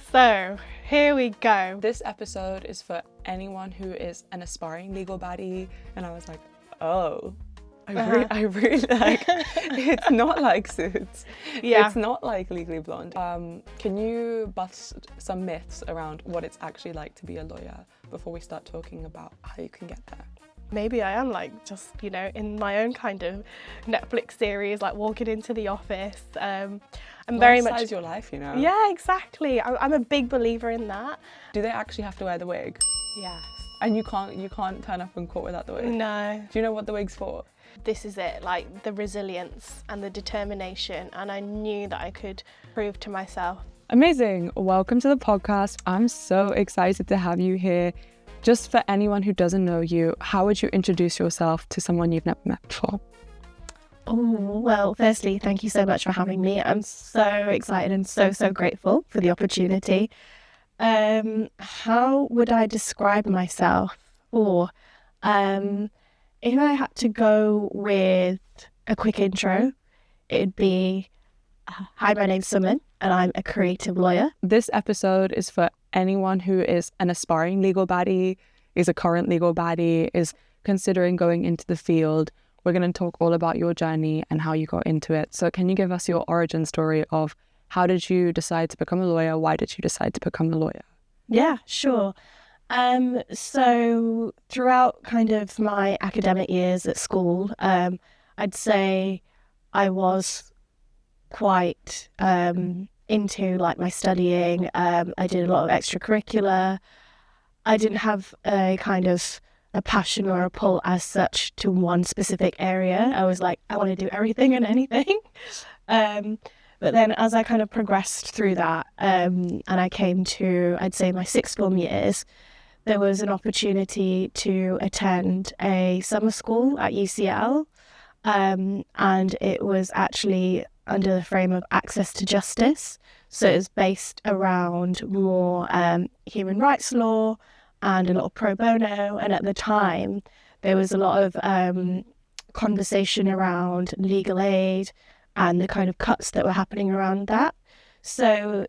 So, here we go. This episode is for anyone who is an aspiring legal baddie, and I was like, oh, I really like, it's not like Suits. Yeah. It's not like Legally Blonde. Can you bust some myths around what it's actually like to be a lawyer before we start talking about how you can get there? Maybe I am like just, in my own kind of Netflix series, like walking into the office. I'm very much... Life-size your life, Yeah, exactly. I'm a big believer in that. Do they actually have to wear the wig? Yes. And you can't turn up in court without the wig? No. Do you know what the wig's for? This is it, like the resilience and the determination, and I knew that I could prove to myself. Amazing. Welcome to the podcast. I'm so excited to have you here. Just for anyone who doesn't know you, how would you introduce yourself to someone you've never met before? Oh, well, firstly, thank you so much for having me. I'm so excited and so grateful for the opportunity. How would I describe myself? If I had to go with a quick intro, it'd be, hi, my name's Suman and I'm a creative lawyer. This episode is for anyone who is an aspiring legal baddie, is a current legal baddie, is considering going into the field. We're going to talk all about your journey and how you got into it. So can you give us your origin story of how did you decide to become a lawyer? Why did you decide to become a lawyer? Yeah, sure. So throughout kind of my academic years at school, I'd say I was quite into like my studying. I did a lot of extracurricular. I didn't have a kind of a passion or a pull as such to one specific area. I was like, I want to do everything and anything. But then as I kind of progressed through that, and I came to, I'd say, my sixth form years, there was an opportunity to attend a summer school at UCL, and it was actually under the frame of access to justice. So it was based around more human rights law and a lot of pro bono. And at the time, there was a lot of conversation around legal aid and the kind of cuts that were happening around that. So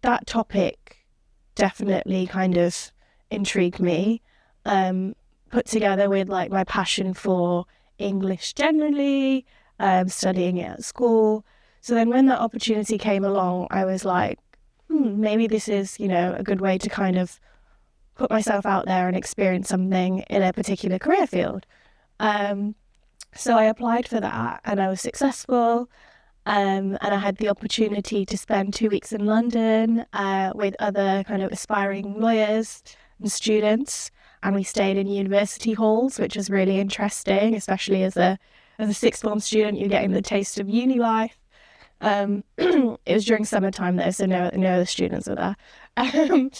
that topic definitely kind of intrigued me, put together with like my passion for English generally, studying it at school. So then when that opportunity came along, I was like, maybe this is, a good way to kind of put myself out there and experience something in a particular career field. So I applied for that and I was successful. And I had the opportunity to spend 2 weeks in London with other kind of aspiring lawyers and students. And we stayed in university halls, which was really interesting, especially as a sixth form student, you're getting the taste of uni life. It was during summertime though, so no other students were there.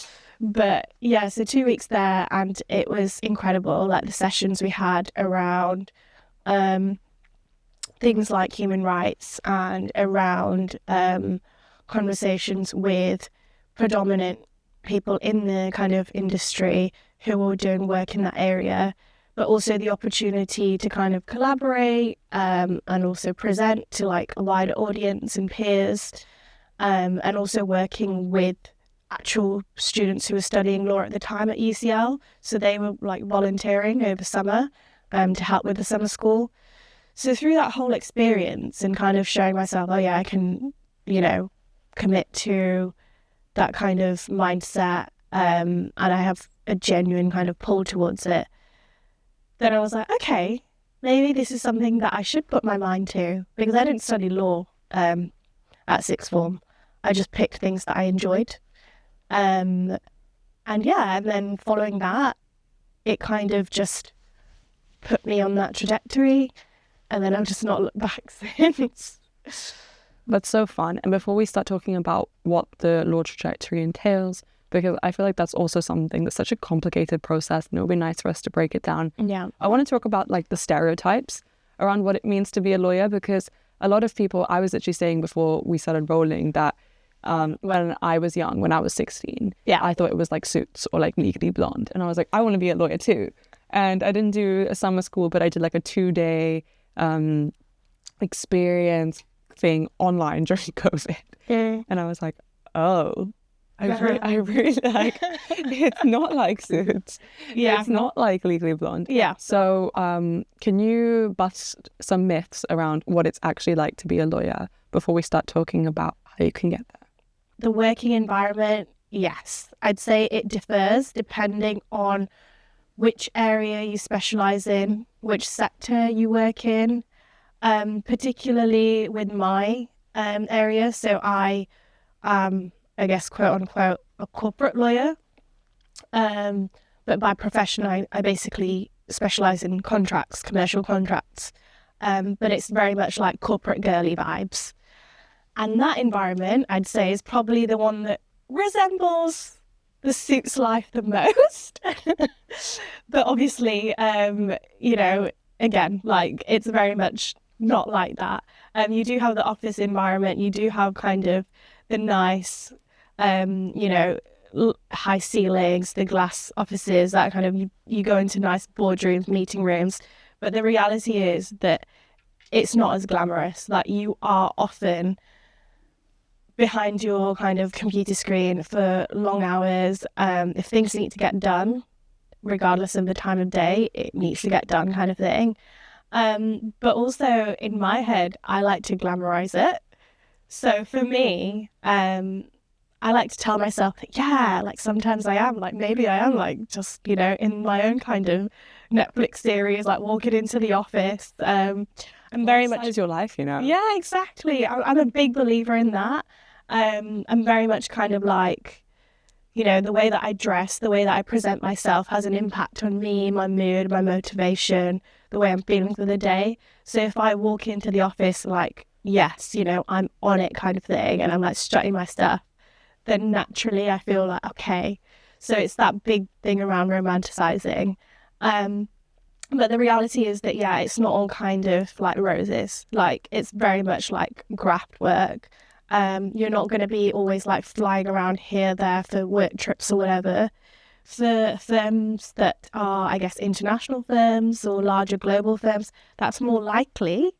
But yeah, so 2 weeks there, and it was incredible. Like the sessions we had around things like human rights and around conversations with predominant people in the kind of industry who were doing work in that area, but also the opportunity to kind of collaborate and also present to like a wider audience and peers, and also working with actual students who were studying law at the time at UCL. So they were like volunteering over summer to help with the summer school. So through that whole experience and kind of showing myself, I can, commit to that kind of mindset, and I have a genuine kind of pull towards it, then I was like, okay, maybe this is something that I should put my mind to, because I didn't study law at sixth form. I just picked things that I enjoyed. And then following that, it kind of just put me on that trajectory, and then I've just not looked back since. That's so fun. And before we start talking about what the law trajectory entails, because I feel like that's also something that's such a complicated process, and it would be nice for us to break it down. Yeah. I want to talk about like the stereotypes around what it means to be a lawyer, because a lot of people, I was actually saying before we started rolling that when I was young, when I was 16, I thought it was like Suits or like Legally Blonde. And I was like, I want to be a lawyer too. And I didn't do a summer school, but I did like a 2-day experience thing online during COVID. And I was like, oh, I really like, it's not like Suits. Yeah. It's not like Legally Blonde. Yeah. So can you bust some myths around what it's actually like to be a lawyer before we start talking about how you can get there? The working environment, yes. I'd say it differs depending on which area you specialise in, which sector you work in, particularly with my area. So I I guess, quote unquote, a corporate lawyer. But by profession, I basically specialise in contracts, commercial contracts. But it's very much like corporate girly vibes. And that environment, I'd say, is probably the one that resembles the Suits life the most. But obviously, you know, again, like, it's very much not like that. You do have the office environment, you do have kind of the nice, you know, high ceilings, the glass offices, that kind of, you go into nice boardrooms, meeting rooms. But the reality is that it's not as glamorous. Like, you are often behind your kind of computer screen for long hours. If things need to get done, regardless of the time of day, it needs to get done, kind of thing. But also in my head, I like to glamorize it. So for me, I like to tell myself that, yeah, like, sometimes I am, like, maybe I am, like, just, you know, in my own kind of Netflix series, like, walking into the office. I'm very much... It's your life, you know? Yeah, exactly. I'm a big believer in that. I'm very much kind of like, you know, the way that I dress, the way that I present myself has an impact on me, my mood, my motivation, the way I'm feeling for the day. So if I walk into the office like, yes, you know, I'm on it kind of thing, and I'm like strutting my stuff, then naturally I feel like, okay. So it's that big thing around romanticizing. But the reality is that, yeah, it's not all kind of like roses. Like, it's very much like graft work. You're not going to be always like flying around here, there for work trips or whatever. For firms that are, I guess, international firms or larger global firms, that's more likely.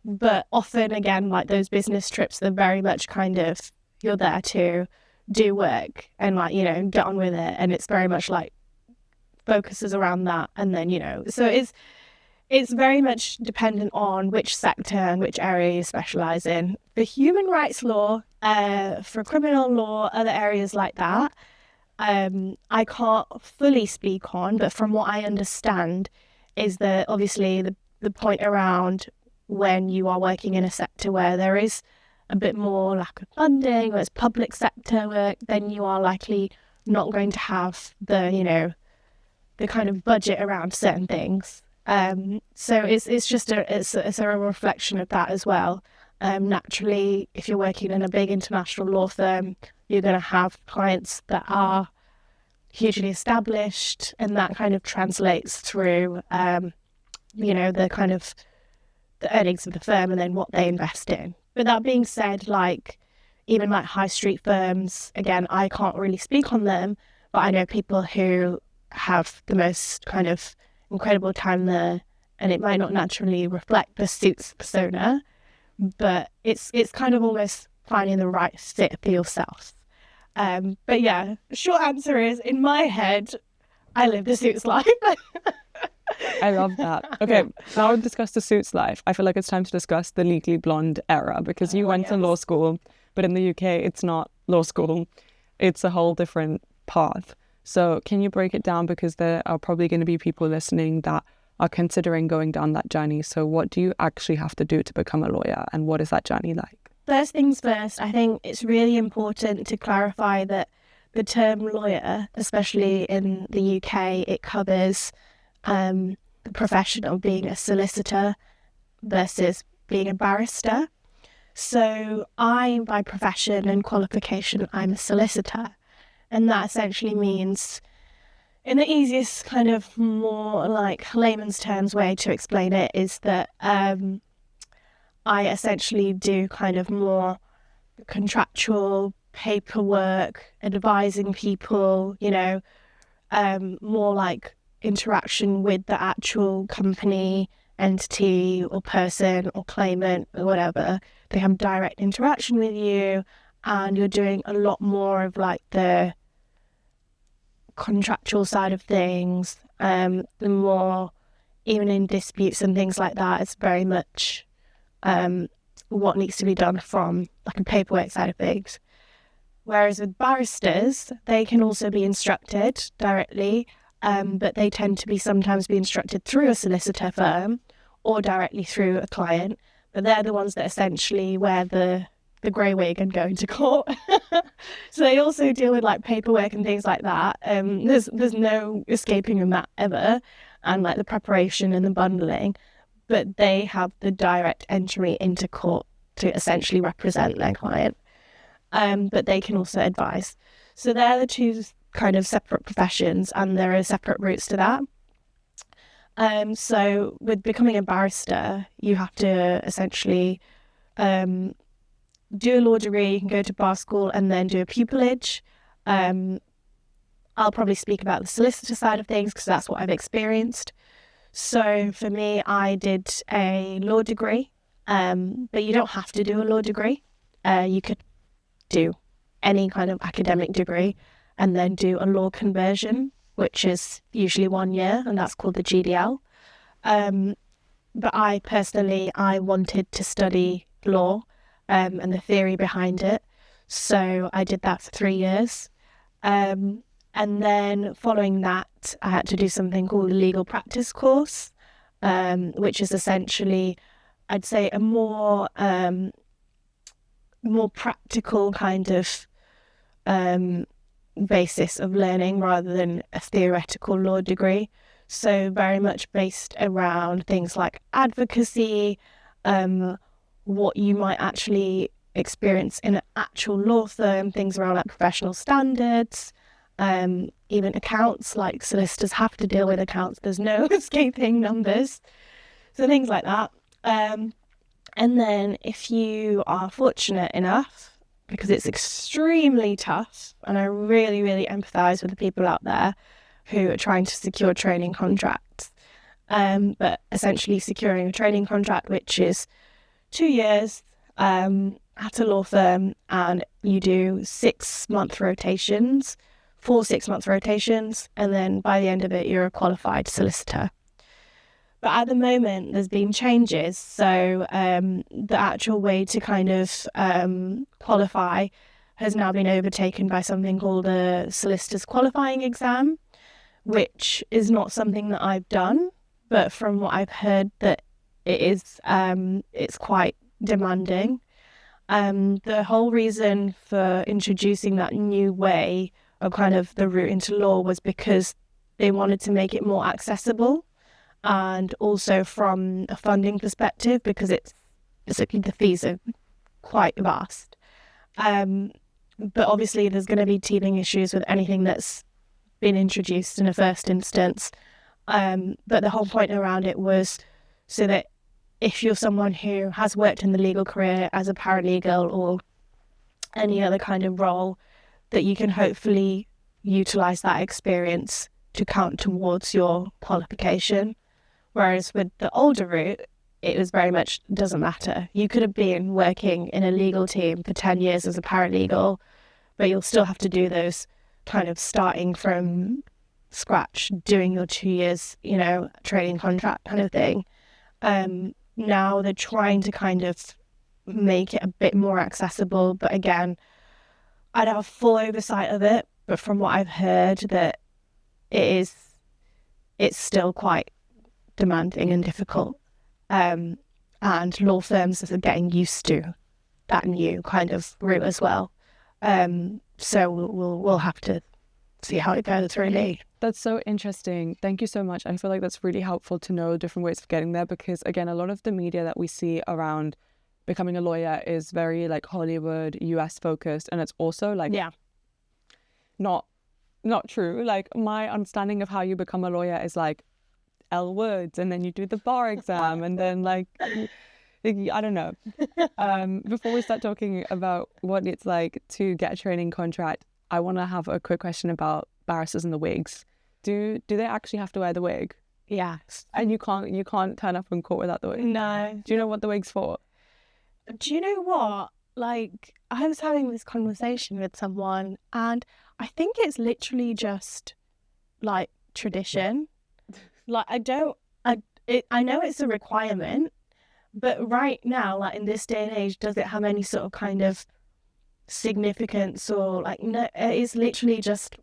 But often, again, like, those business trips, they're very much kind of, you're there to do work and, like, you know, get on with it. And it's very much like focuses around that. And then, you know, so it's very much dependent on which sector and which area you specialise in. For human rights law, for criminal law, other areas like that, I can't fully speak on, but from what I understand is that obviously the point around when you are working in a sector where there is a bit more lack of funding, or it's public sector work, then you are likely not going to have the, you know, the kind of budget around certain things. So it's just a reflection of that as well. Naturally, if you're working in a big international law firm, you're going to have clients that are hugely established, and that kind of translates through, you know, the kind of the earnings of the firm and then what they invest in. But that being said, like, even like high street firms, again, I can't really speak on them, but I know people who have the most kind of incredible time there, and it might not naturally reflect the Suits persona, but it's kind of almost finding the right fit for yourself. But yeah, short answer is, in my head, I live the Suits life. I love that. Okay, now we've discussed the Suits life. I feel like it's time to discuss the Legally Blonde era, because you went to law school, but in the UK, it's not law school. It's a whole different path. So can you break it down? Because there are probably going to be people listening that are considering going down that journey. So what do you actually have to do to become a lawyer, and what is that journey like? First things first, I think it's really important to clarify that the term lawyer, especially in the UK, it covers the profession of being a solicitor versus being a barrister. So I, by profession and qualification, I'm a solicitor. And that essentially means, in the easiest kind of more like layman's terms way to explain it, is that I essentially do kind of more contractual paperwork, advising people, you know, more like interaction with the actual company entity or person or claimant or whatever. They have direct interaction with you, and you're doing a lot more of like the contractual side of things. The more, even in disputes and things like that, it's very much what needs to be done from like a paperwork side of things. Whereas with barristers, they can also be instructed directly, but they tend to sometimes be instructed through a solicitor firm or directly through a client. But they're the ones that essentially wear the grey wig and go into court. So they also deal with like paperwork and things like that. There's no escaping from that ever, and like the preparation and the bundling. But they have the direct entry into court to essentially represent their client. But they can also advise. So they're the two kind of separate professions, and there are separate routes to that. So with becoming a barrister, you have to essentially do a law degree. You can go to bar school and then do a pupillage. I'll probably speak about the solicitor side of things because that's what I've experienced. So for me, I did a law degree, but you don't have to do a law degree. You could do any kind of academic degree and then do a law conversion, which is usually 1 year, and that's called the GDL. But I wanted to study law and the theory behind it. So I did that for 3 years. And then following that, I had to do something called a legal practice course, which is essentially, I'd say, a more practical kind of basis of learning rather than a theoretical law degree. So very much based around things like advocacy, what you might actually experience in an actual law firm, things around like professional standards, even accounts, like solicitors have to deal with accounts. There's no escaping numbers. So things like that. And then if you are fortunate enough, because it's extremely tough, and I really, really empathise with the people out there who are trying to secure training contracts, but essentially securing a training contract, which is 2 years at a law firm, and you do 6-month rotations, 4 6-month rotations, and then by the end of it, you're a qualified solicitor. But at the moment, there's been changes. So the actual way to kind of qualify has now been overtaken by something called a solicitor's qualifying exam, which is not something that I've done. But from what I've heard, that it is, it's quite demanding. The whole reason for introducing that new way of kind of the route into law was because they wanted to make it more accessible. And also from a funding perspective, because it's basically the fees are quite vast. But obviously there's going to be teething issues with anything that's been introduced in a first instance. But the whole point around it was so that if you're someone who has worked in the legal career as a paralegal or any other kind of role, that you can hopefully utilise that experience to count towards your qualification. Whereas with the older route, it was very much, doesn't matter. You could have been working in a legal team for 10 years as a paralegal, but you'll still have to do those kind of starting from scratch, doing your 2 years, training contract kind of thing. Now they're trying to kind of make it a bit more accessible. But again, I don't have full oversight of it, but from what I've heard, that it's still quite demanding and difficult, and law firms are getting used to that new kind of route as well. So we'll have to see how it goes, really. That's so interesting. Thank you so much. I feel like that's really helpful to know different ways of getting there, because again, a lot of the media that we see around becoming a lawyer is very like Hollywood, US focused, and it's also like not true. Like my understanding of how you become a lawyer is like L words, and then you do the bar exam, and then like I don't know. Before we start talking about what it's like to get a training contract, I want to have a quick question about barristers and the wigs. Do they actually have to wear the wig? Yes. And you can't turn up in court without the wig. No. Do you know what the wig's for? Do you know what? Like, I was having this conversation with someone, and I think it's literally just like tradition. Like, I know it's a requirement, but right now, like in this day and age, does it have any sort of kind of significance or like, no, it's literally just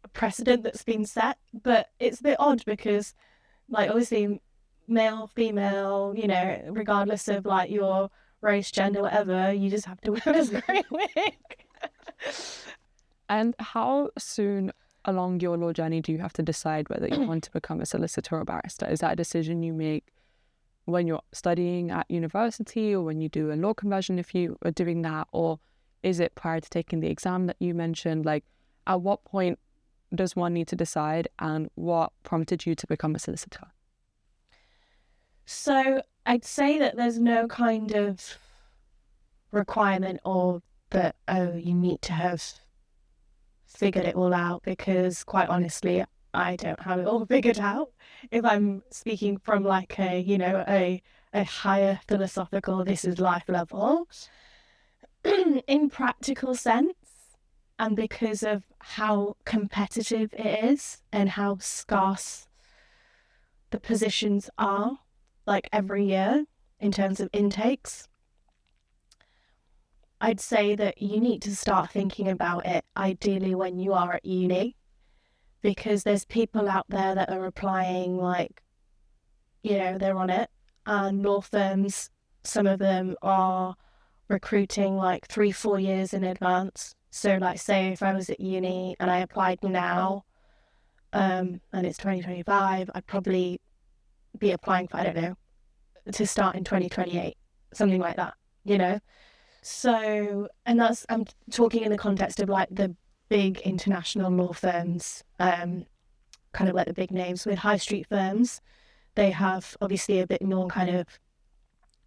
a precedent that's been set. But it's a bit odd because, like, obviously male, female, you know, regardless of like your race, gender, whatever, you just have to wear this very wig. And how soon along your law journey do you have to decide whether you want to become a solicitor or barrister? Is that a decision you make when you're studying at university or when you do a law conversion, if you are doing that? Or is it prior to taking the exam that you mentioned? Like, at what point does one need to decide, and what prompted you to become a solicitor? So I'd say that there's no kind of requirement or that, oh, you need to have figured it all out, because quite honestly, I don't have it all figured out. If I'm speaking from like a, you know, a higher philosophical, this is life level, in practical sense, and because of how competitive it is and how scarce the positions are, like every year in terms of intakes, I'd say that you need to start thinking about it ideally when you are at uni, because there's people out there that are applying, like, you know, they're on it, and law firms, some of them are recruiting like 3-4 years in advance. So like, say if I was at uni and I applied now, and it's 2025, I'd probably be applying for, I don't know, to start in 2028, something like that, you know? So, and that's, I'm talking in the context of like the big international law firms, kind of like the big names. With high street firms, they have obviously a bit more kind of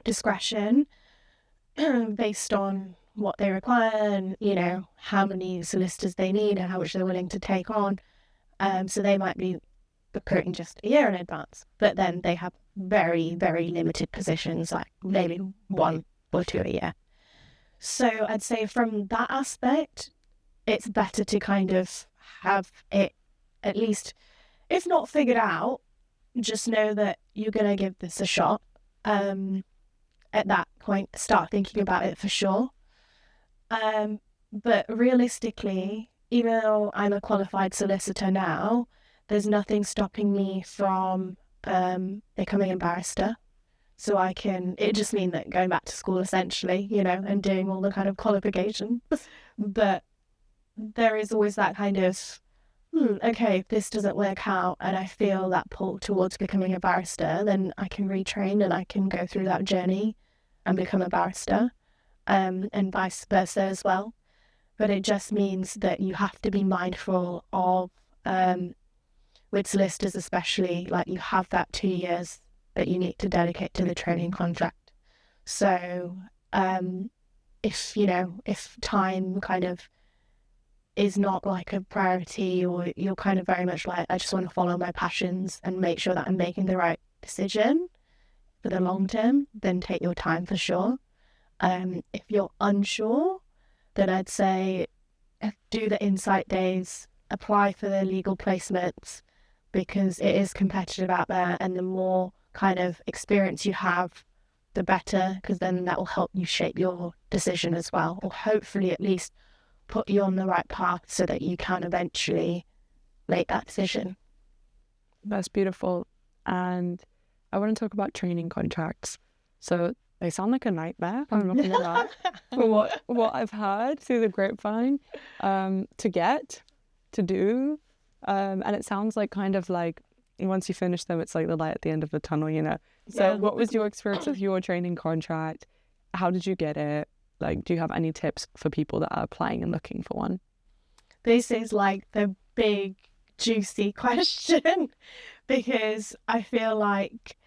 discretion based on what they require and, you know, how many solicitors they need and how much they're willing to take on. So they might be recruiting just a year in advance, but then they have very, very limited positions, like maybe 1 or 2 a year. So I'd say from that aspect, it's better to kind of have it at least, if not figured out, just know that you're going to give this a shot. At that point, start thinking about it for sure. But realistically, even though I'm a qualified solicitor now, there's nothing stopping me from becoming a barrister. So I can, it just means that going back to school essentially, you know, and doing all the kind of qualifications. But there is always that kind of, okay, if this doesn't work out and I feel that pull towards becoming a barrister, then I can retrain and I can go through that journey and become a barrister, and vice versa as well. But it just means that you have to be mindful of, with solicitors especially, like you have that 2 years that you need to dedicate to the training contract. So if time kind of is not like a priority, or you're kind of very much like, I just want to follow my passions and make sure that I'm making the right decision for the long term, then take your time for sure. If you're unsure, then I'd say do the insight days, apply for the legal placements, because it is competitive out there, and the more kind of experience you have, the better, because then that will help you shape your decision as well, or hopefully at least put you on the right path so that you can eventually make that decision. That's beautiful. And I want to talk about training contracts. So they sound like a nightmare, I'm not gonna lie, for what I've heard through the grapevine, to get, to do, and it sounds like kind of like once you finish them, it's like the light at the end of the tunnel, you know. So what was your experience with your training contract? How did you get it? Like, do you have any tips for people that are applying and looking for one? This is like the big juicy question, because I feel like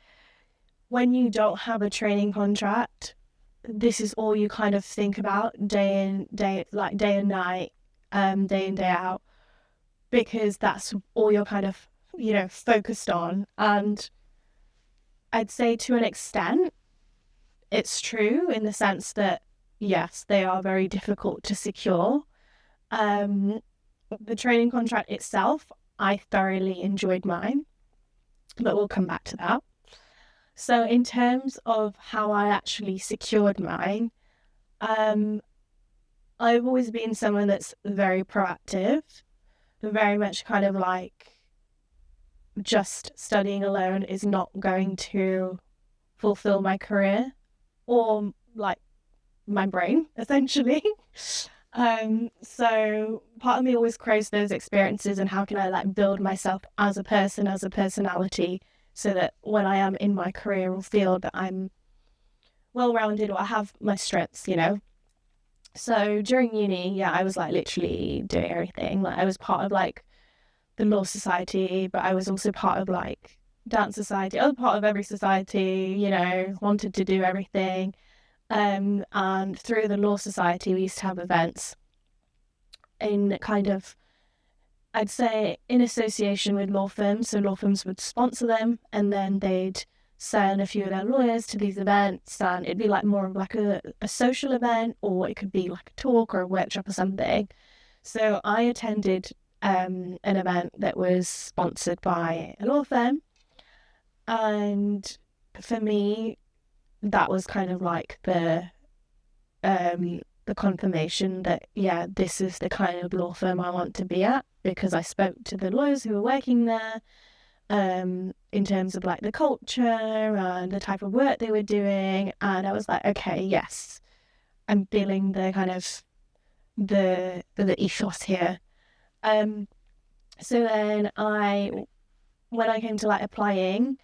when you don't have a training contract, this is all you kind of think about day and night, day in, day out, because that's all you're kind of focused on. And I'd say to an extent, it's true in the sense that, yes, they are very difficult to secure. The training contract itself, I thoroughly enjoyed mine, but we'll come back to that. So in terms of how I actually secured mine, I've always been someone that's very proactive, very much kind of like just studying alone is not going to fulfill my career or like my brain, essentially. So part of me always craves those experiences and how can I like build myself as a person, as a personality, so that when I am in my career or field that I'm well-rounded or I have my strengths, So during uni, I was like literally doing everything. Like I was part of like the law society, but I was also part of like dance society. I was part of every society, wanted to do everything. And through the law society, we used to have events in kind of, I'd say, in association with law firms. So law firms would sponsor them and then they'd send a few of their lawyers to these events, and it'd be like more of like a social event, or it could be like a talk or a workshop or something. So I attended an event that was sponsored by a law firm, and for me that was kind of like the confirmation that this is the kind of law firm I want to be at, because I spoke to the lawyers who were working there in terms of like the culture and the type of work they were doing, and I was like, okay, yes, I'm feeling the kind of the ethos here. So then when I came to like applying,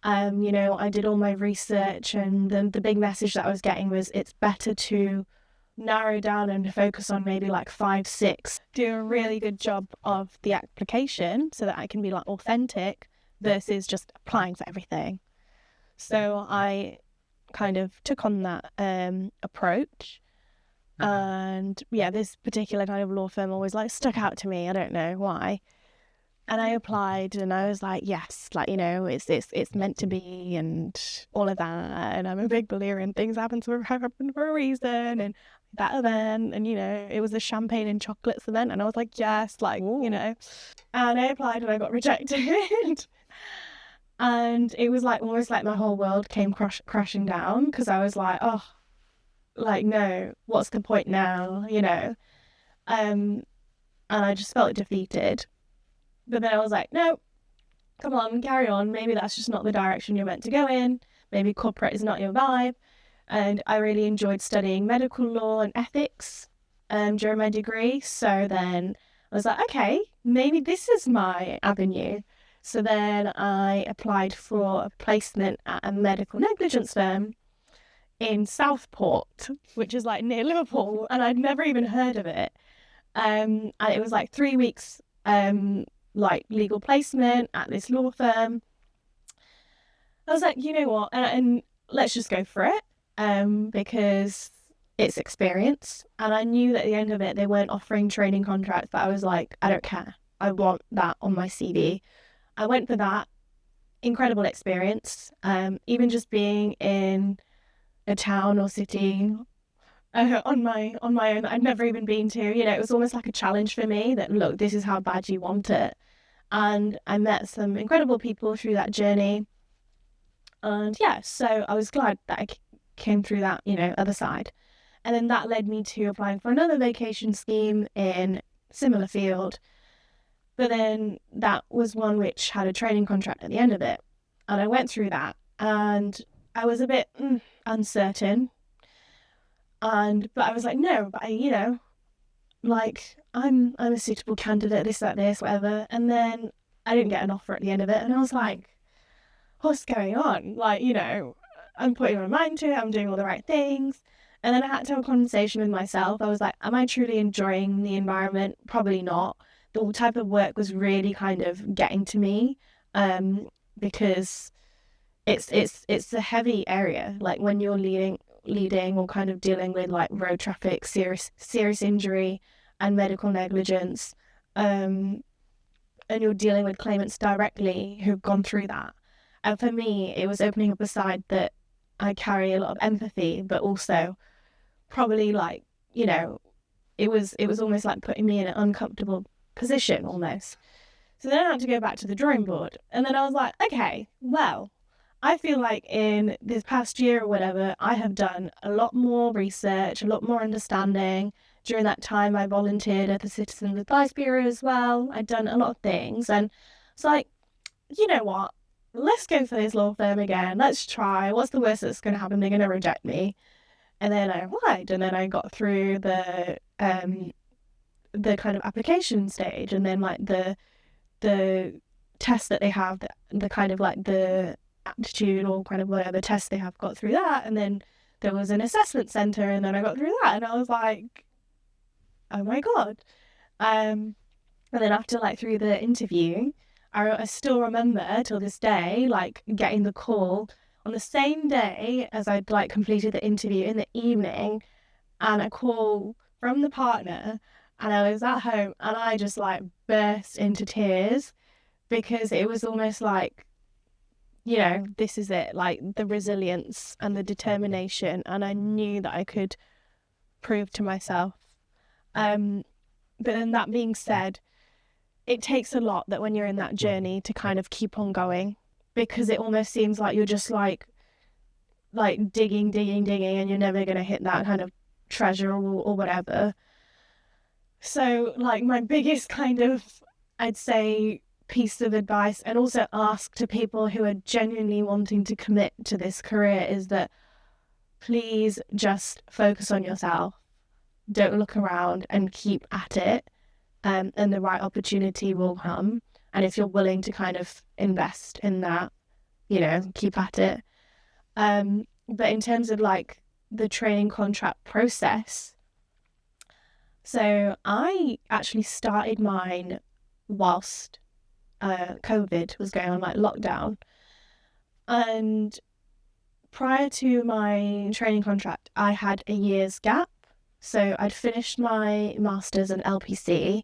I did all my research, and the big message that I was getting was it's better to narrow down and focus on maybe like 5, 6, do a really good job of the application so that I can be like authentic versus just applying for everything. So I kind of took on that approach, and this particular kind of law firm always like stuck out to me. I don't know why. And I applied and I was like, yes, like, it's meant to be and all of that. And I'm a big believer in things happen for a reason. And that event, and, it was a champagne and chocolates event. And I was like, yes, like, and I applied and I got rejected. And it was like almost like my whole world came crashing down, because I was like, oh, like, no, what's the point now, And I just felt defeated. But then I was like, no, come on, carry on. Maybe that's just not the direction you're meant to go in. Maybe corporate is not your vibe. And I really enjoyed studying medical law and ethics during my degree. So then I was like, okay, maybe this is my avenue. So then I applied for a placement at a medical negligence firm in Southport, which is like near Liverpool, and I'd never even heard of it. And it was like 3 weeks like legal placement at this law firm. I was like, you know what, and let's just go for it, because it's experience. And I knew that at the end of it they weren't offering training contracts, but I was like, I don't care, I want that on my CV. I went for that. Incredible experience. Even just being in a town or city on my own that I'd never even been to, it was almost like a challenge for me that, look, this is how bad you want it. And I met some incredible people through that journey. And so I was glad that I came through that, other side. And then that led me to applying for another vacation scheme in similar field. But then that was one which had a training contract at the end of it. And I went through that and I was a bit uncertain. But I was like, no, but I'm a suitable candidate, this, that, this, whatever. And then I didn't get an offer at the end of it. And I was like, what's going on? Like, I'm putting my mind to it. I'm doing all the right things. And then I had to have a conversation with myself. I was like, am I truly enjoying the environment? Probably not. The type of work was really kind of getting to me, because it's a heavy area. Like when you're leading or kind of dealing with like road traffic, serious injury and medical negligence, and you're dealing with claimants directly who've gone through that. And for me, it was opening up a side that I carry a lot of empathy, but also probably like, you know, it was almost like putting me in an uncomfortable position almost. So then I had to go back to the drawing board. And then I was like, okay, well, I feel like in this past year or whatever, I have done a lot more research, a lot more understanding. During that time, I volunteered at the Citizens Advice Bureau as well. I'd done a lot of things. And it's like, you know what? Let's go for this law firm again. Let's try. What's the worst that's going to happen? They're going to reject me. And then I applied, and then I got through the kind of application stage, and then like the test that they have, the kind of like the aptitude or kind of whatever test they have, got through that. And then there was an assessment center, and then I got through that, and I was like, oh my God. And then after like through the interview, I still remember till this day, like getting the call on the same day as I'd like completed the interview in the evening, and a call from the partner, and I was at home and I just like burst into tears, because it was almost like, you know, this is it, like the resilience and the determination, and I knew that I could prove to myself. But then that being said, it takes a lot that when you're in that journey to kind of keep on going, because it almost seems like you're just like digging, and you're never going to hit that kind of treasure or whatever. So like my biggest kind of, I'd say, piece of advice, and also ask to people who are genuinely wanting to commit to this career, is that please just focus on yourself. Don't look around and keep at it. And the right opportunity will come. And if you're willing to kind of invest in that, you know, keep at it. But in terms of like the training contract process, so I actually started mine whilst COVID was going on, like lockdown. And prior to my training contract, I had a year's gap. So I'd finished my master's and LPC,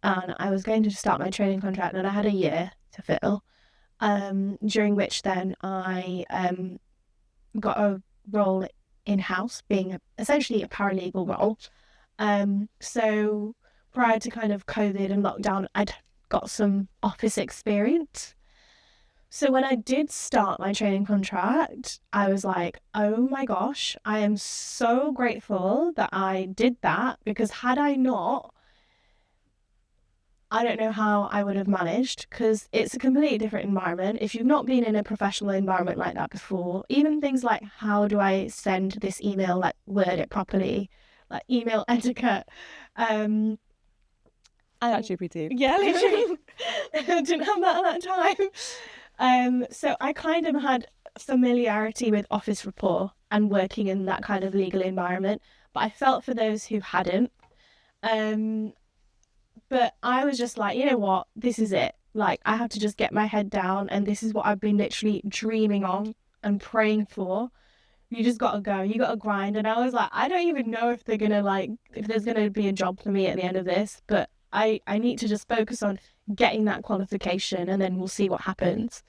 and I was going to start my training contract, and I had a year to fill, during which then I got a role in-house, being essentially a paralegal role. So prior to kind of COVID and lockdown, I'd got some office experience. So when I did start my training contract, I was like, oh my gosh, I am so grateful that I did that, because had I not, I don't know how I would have managed, because it's a completely different environment. If you've not been in a professional environment like that before, even things like, how do I send this email, like word it properly, like email etiquette. ChatGPT. Yeah, literally. I didn't have that at that time. So I kind of had familiarity with office rapport and working in that kind of legal environment, but I felt for those who hadn't. But I was just like, you know what, this is it. Like, I have to just get my head down, and this is what I've been literally dreaming on and praying for. You just got to go. You got to grind. And I was like, I don't even know if they're going to like, if there's going to be a job for me at the end of this, but I need to just focus on getting that qualification, and then we'll see what happens.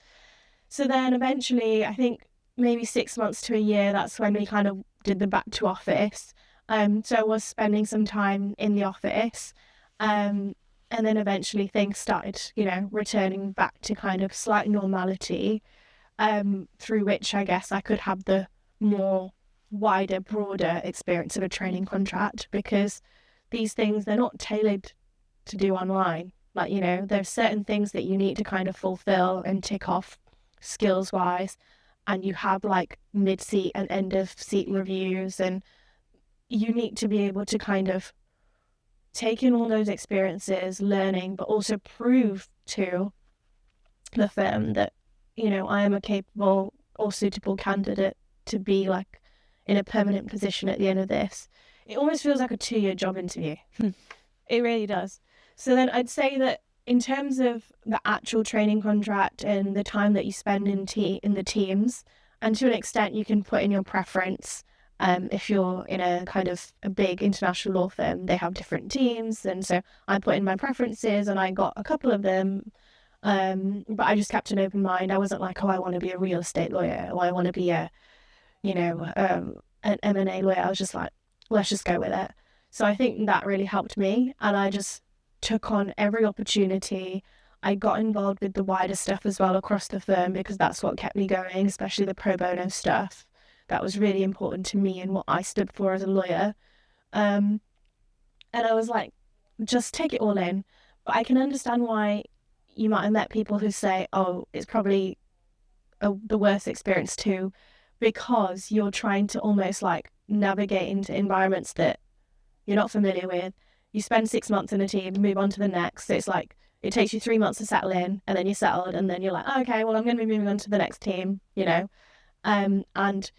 So then eventually, I think maybe 6 months to a year, that's when we kind of did the back to office. So I was spending some time in the office. And then eventually things started, you know, returning back to kind of slight normality, through which I guess I could have the more wider, broader experience of a training contract, because these things, they're not tailored to do online. Like, you know, there's certain things that you need to kind of fulfill and tick off skills wise, and you have like mid-seat and end of seat reviews, and you need to be able to kind of take in all those experiences, learning, but also prove to the firm that, you know, I am a capable or suitable candidate to be like in a permanent position at the end of this. It almost feels like a 2-year job interview. It really does. So then I'd say that in terms of the actual training contract and the time that you spend in the teams, and to an extent you can put in your preference, If you're in a kind of a big international law firm, they have different teams. And so I put in my preferences and I got a couple of them. But I just kept an open mind. I wasn't like, oh, I want to be a real estate lawyer, or I want to be an M&A lawyer. I was just like, let's just go with it. So I think that really helped me. And I just took on every opportunity. I got involved with the wider stuff as well across the firm, because that's what kept me going, especially the pro bono stuff. That was really important to me and what I stood for as a lawyer. And I was like, just take it all in. But I can understand why you might have met people who say, oh, it's probably the worst experience too, because you're trying to almost like navigate into environments that you're not familiar with. You spend 6 months in a team, move on to the next. So it's like, it takes you 3 months to settle in, and then you're settled, and then you're like, oh, okay, well, I'm going to be moving on to the next team, and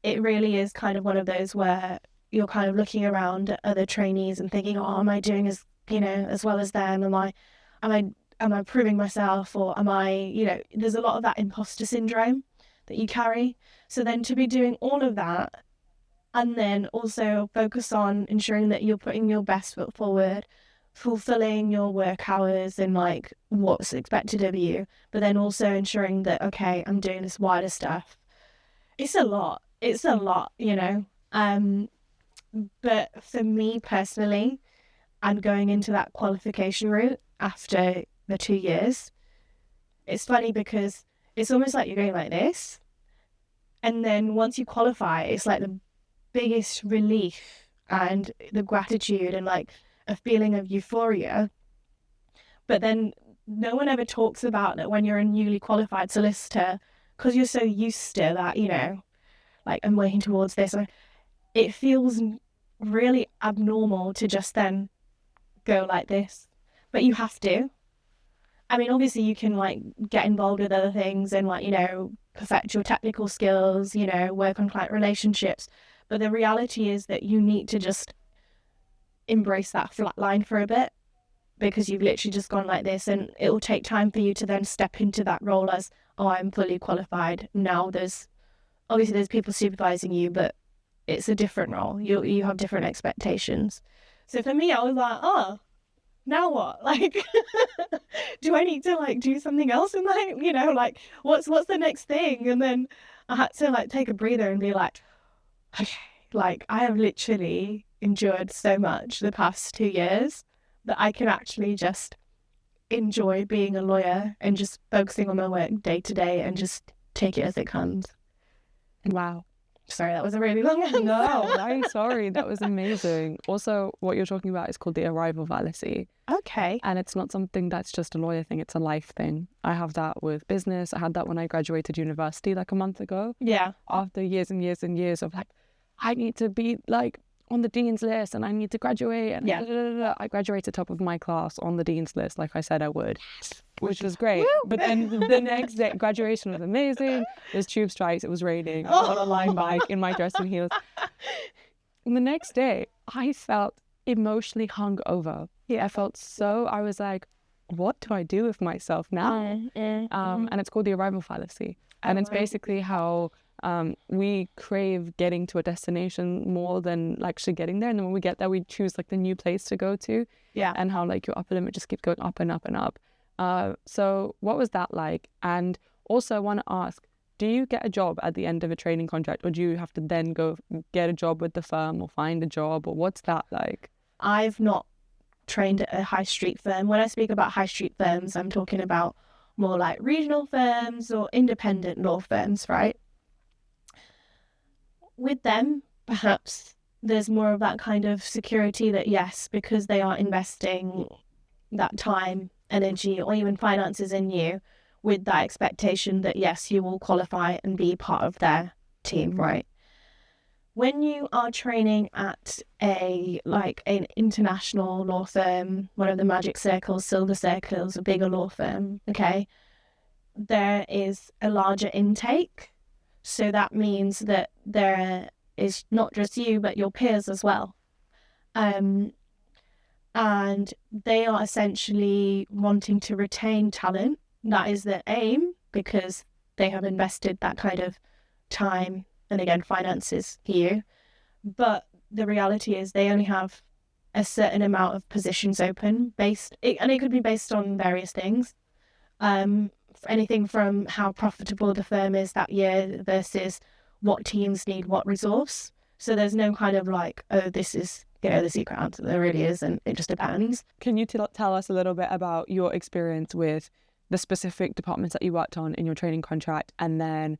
it really is kind of one of those where you're kind of looking around at other trainees and thinking, oh, am I doing as well as them? Am I proving myself, or am I, there's a lot of that imposter syndrome that you carry. So then to be doing all of that, and then also focus on ensuring that you're putting your best foot forward, fulfilling your work hours and like what's expected of you, but then also ensuring that, okay, I'm doing this wider stuff. It's a lot, but for me personally, and going into that qualification route after the 2 years, it's funny because it's almost like you're going like this, and then once you qualify, it's like the biggest relief and the gratitude and like a feeling of euphoria. But then no one ever talks about that when you're a newly qualified solicitor, because you're so used to that, like I'm working towards this. It feels really abnormal to just then go like this, but you have to. I mean, obviously you can like get involved with other things and like, perfect your technical skills, work on client relationships. But the reality is that you need to just embrace that flat line for a bit, because you've literally just gone like this, and it will take time for you to then step into that role as, oh, I'm fully qualified. Now there's people supervising you, but it's a different role. You have different expectations. So for me, I was like, oh, now what? Like, do I need to like do something else in life? Like what's the next thing? And then I had to like take a breather and be like, okay, like I have literally endured so much the past 2 years that I can actually just enjoy being a lawyer and just focusing on my work day to day and just take it as it comes. Wow. Sorry, that was a really long answer. No, I'm sorry. That was amazing. Also, what you're talking about is called the arrival fallacy. Okay. And it's not something that's just a lawyer thing. It's a life thing. I have that with business. I had that when I graduated university like a month ago. Yeah. After years and years and years of like, I need to be like on the dean's list and I need to graduate. And yeah. I graduated top of my class on the dean's list like I said I would, which was great. But then the next day, graduation was amazing. There's tube strikes. It was raining. I was on a line bike in my dress and heels. And the next day, I felt emotionally hungover. Yeah, I was like, what do I do with myself now? And it's called the arrival fallacy. And it's basically how we crave getting to a destination more than like actually getting there. And then when we get there, we choose like the new place to go to. Yeah. And how like your upper limit just keeps going up and up and up. So what was that like? And also I want to ask, do you get a job at the end of a training contract, or do you have to then go get a job with the firm or find a job, or what's that like? I've not trained at a high street firm. When I speak about high street firms, I'm talking about more like regional firms or independent law firms, right? With them, perhaps there's more of that kind of security that, yes, because they are investing that time, energy, or even finances in you, with that expectation that, yes, you will qualify and be part of team, right? When you are training at an international law firm, one of the magic circles, silver circles, a bigger law firm, okay, there is a larger intake. So that means that there is not just you, but your peers as well. And they are essentially wanting to retain talent. That is their aim, because they have invested that kind of time, and again, finance is here. But the reality is they only have a certain amount of positions open and it could be based on various things. Anything from how profitable the firm is that year versus what teams need what resource. So there's no kind of like, oh, this is the secret answer. There really isn't. It just depends. Can you tell us a little bit about your experience with the specific departments that you worked on in your training contract, and then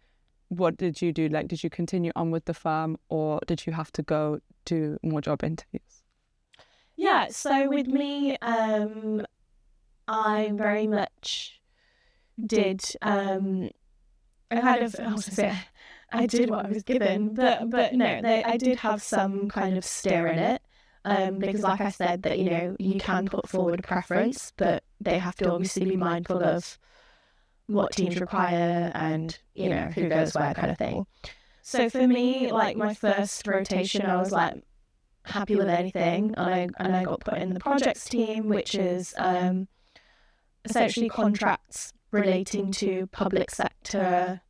what did you do? Like, did you continue on with the firm, or did you have to go do more job interviews? Yeah, so with me, I very much did, I did what I was given, but no, I did have some kind of steer in it, because like I said, that, you can put forward a preference, but they have to obviously be mindful of what teams require and, who goes where kind of thing. So for me, like my first rotation, I was like happy with anything, and I got put in the projects team, which is essentially contracts relating to public sector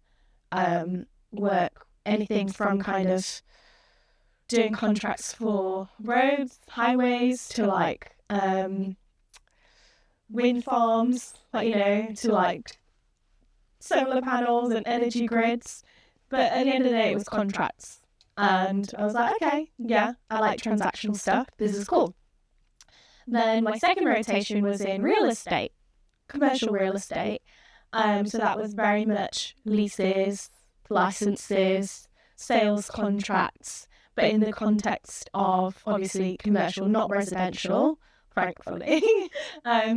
work, anything from kind of doing contracts for roads, highways, to like wind farms, to like solar panels and energy grids. But at the end of the day, it was contracts. And I was like, okay, yeah, I like transactional stuff. This is cool. Then my second rotation was in real estate, commercial real estate. So that was very much leases, licenses, sales contracts, but in the context of obviously commercial, not residential, frankly,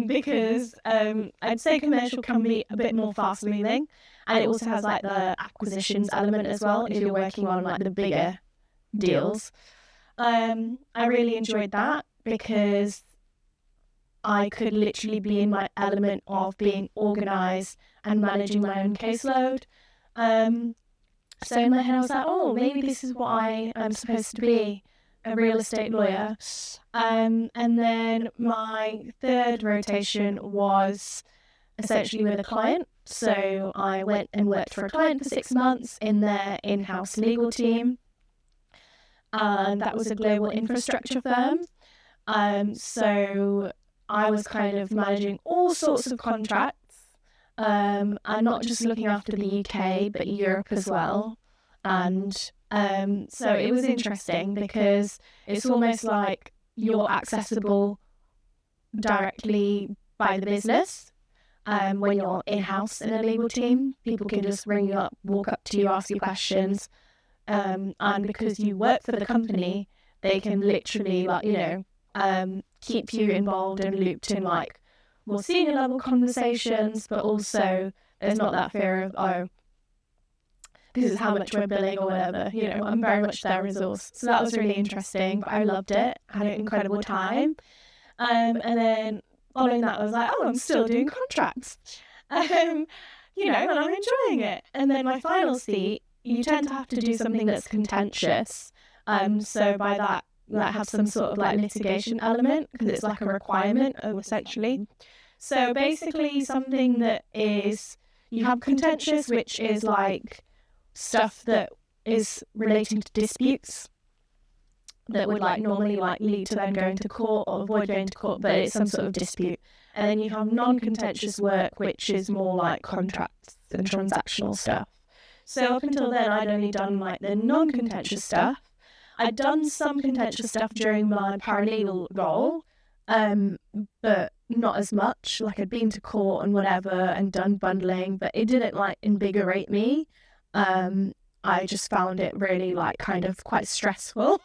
because I'd say commercial can be a bit more fast moving, and it also has like the acquisitions element as well if you're working on like the bigger deals. I really enjoyed that because I could literally be in my element of being organised and managing my own caseload. So in my head I was like, oh, maybe this is what I am supposed to be, a real estate lawyer. And then my third rotation was essentially with a client. So I went and worked for a client for 6 months in their in-house legal team. And that was a global infrastructure firm. So I was kind of managing all sorts of contracts, and not just looking after the UK, but Europe as well. And so it was interesting because it's almost like you're accessible directly by the business. When you're in-house in a legal team, people can just ring you up, walk up to you, ask you questions. And because you work for the company, they can literally, keep you involved and looped in like more senior level conversations, but also there's not that fear of, oh, this is how much we're billing or whatever. I'm very much their resource. So that was really interesting, but I loved it. I had an incredible time. And then following that, I was like, oh, I'm still doing contracts. And I'm enjoying it. And then my final seat, you tend to have to do something that's contentious. So by that have some sort of like litigation element, because it's like a requirement essentially. So basically something that is, you have contentious, which is like stuff that is relating to disputes that would like normally like lead to them going to court or avoid going to court, but it's some sort of dispute. And then you have non-contentious work, which is more like contracts and transactional stuff. So up until then, I'd only done like the non-contentious stuff. I'd done some contentious stuff during my paralegal role, but not as much. Like I'd been to court and whatever and done bundling, but it didn't like invigorate me. I just found it really like kind of quite stressful.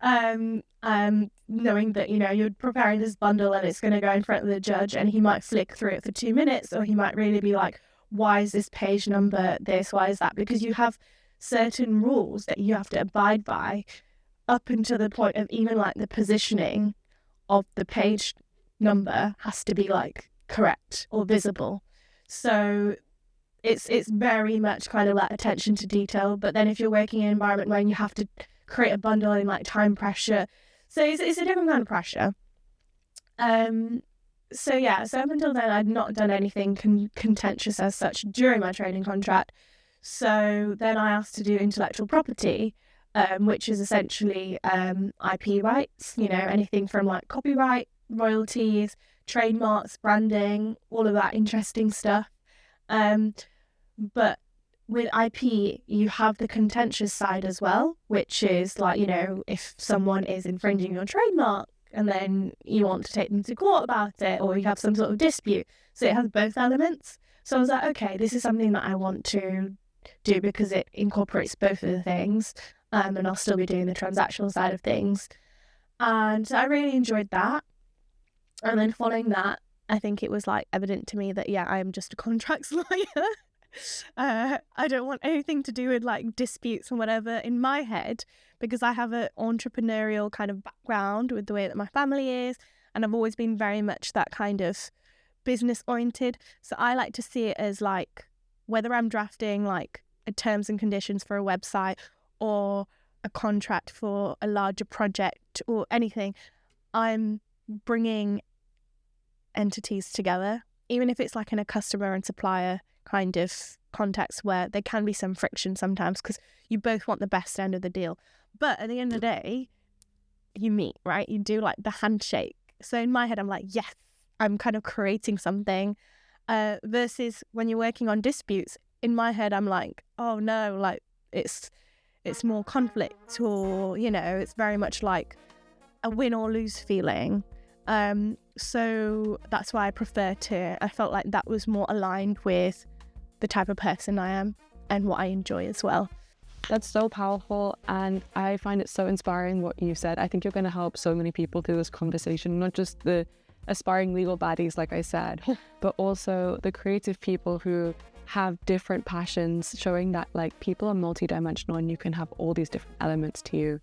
Knowing that, you're preparing this bundle and it's going to go in front of the judge and he might flick through it for 2 minutes, or he might really be like, why is this page number this? Why is that? Because you have certain rules that you have to abide by up until the point of even like the positioning of the page number has to be like correct or visible. So it's very much kind of like attention to detail. But then if you're working in an environment where you have to create a bundle in like time pressure, so it's a different kind of pressure. So up until then I'd not done anything contentious as such during my training contract. So then I asked to do intellectual property, which is essentially IP rights, you know, anything from like copyright, royalties, trademarks, branding, all of that interesting stuff. But with IP, you have the contentious side as well, which is like, you know, if someone is infringing your trademark and then you want to take them to court about it, or you have some sort of dispute. So it has both elements. So I was like, okay, this is something that I want to do because it incorporates both of the things. And I'll still be doing the transactional side of things. And so I really enjoyed that. And then following that, I think it was like evident to me that, yeah, I am just a contracts lawyer. I don't want anything to do with like disputes or whatever in my head, because I have an entrepreneurial kind of background with the way that my family is, and I've always been very much that kind of business oriented. So I like to see it as like, whether I'm drafting like a terms and conditions for a website or a contract for a larger project or anything, I'm bringing entities together, even if it's like in a customer and supplier kind of context where there can be some friction sometimes because you both want the best end of the deal. But at the end of the day, you meet, right? You do like the handshake. So in my head, I'm like, yes, I'm kind of creating something. Versus when you're working on disputes, in my head, I'm like, oh no, like it's more conflict, or, you know, it's very much like a win or lose feeling. So that's why I felt like that was more aligned with the type of person I am and what I enjoy as well. That's so powerful, and I find it so inspiring what you said. I think you're going to help so many people through this conversation, not just the aspiring legal baddies, like I said, but also the creative people who have different passions, showing that like people are multidimensional and you can have all these different elements to you.